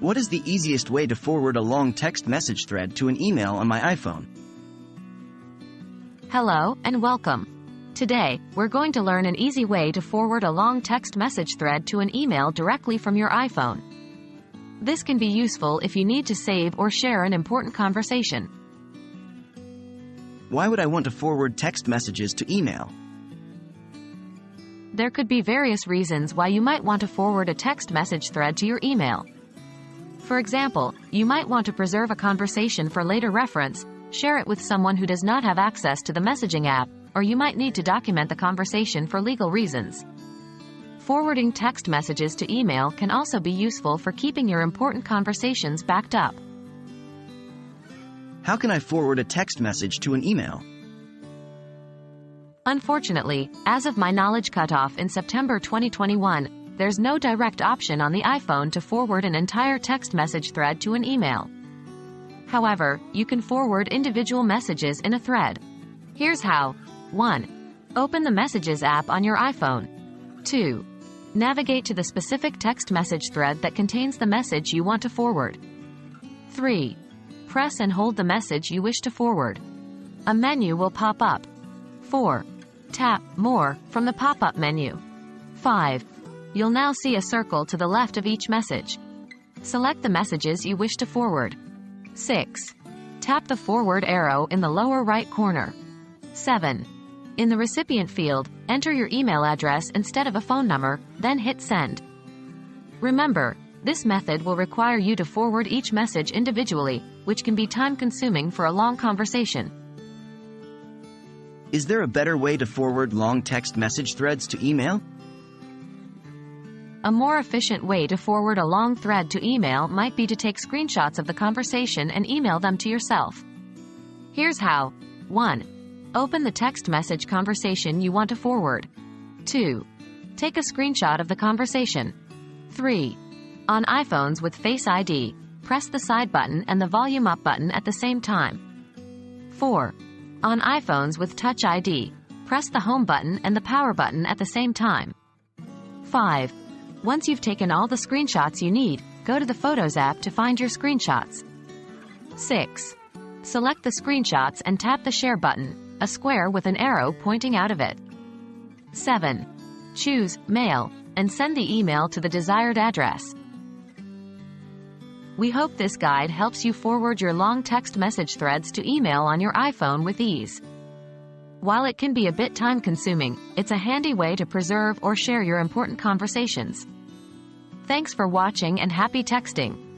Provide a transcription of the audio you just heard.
What is the easiest way to forward a long text message thread to an email on my iPhone? Hello, and welcome. Today, we're going to learn an easy way to forward a long text message thread to an email directly from your iPhone. This can be useful if you need to save or share an important conversation. Why would I want to forward text messages to email? There could be various reasons why you might want to forward a text message thread to your email. For example, you might want to preserve a conversation for later reference, share it with someone who does not have access to the messaging app, or you might need to document the conversation for legal reasons. Forwarding text messages to email can also be useful for keeping your important conversations backed up. How can I forward a text message to an email? Unfortunately, as of my knowledge cutoff in September 2021, there's no direct option on the iPhone to forward an entire text message thread to an email. However, you can forward individual messages in a thread. Here's how. 1. Open the Messages app on your iPhone. 2. Navigate to the specific text message thread that contains the message you want to forward. 3. Press and hold the message you wish to forward. A menu will pop up. 4. Tap More from the pop-up menu. 5. You'll now see a circle to the left of each message. Select the messages you wish to forward. 6. Tap the forward arrow in the lower right corner. 7. In the recipient field, enter your email address instead of a phone number, then hit send. Remember, this method will require you to forward each message individually, which can be time-consuming for a long conversation. Is there a better way to forward long text message threads to email? A more efficient way to forward a long thread to email might be to take screenshots of the conversation and email them to yourself. Here's how. 1. Open the text message conversation you want to forward. 2. Take a screenshot of the conversation. 3. On iPhones with Face ID, press the side button and the volume up button at the same time. 4. On iPhones with Touch ID, press the home button and the power button at the same time. 5. Once you've taken all the screenshots you need, go to the Photos app to find your screenshots. 6. Select the screenshots and tap the Share button, a square with an arrow pointing out of it. 7. Choose Mail and send the email to the desired address. We hope this guide helps you forward your long text message threads to email on your iPhone with ease. While it can be a bit time-consuming, it's a handy way to preserve or share your important conversations. Thanks for watching and happy texting!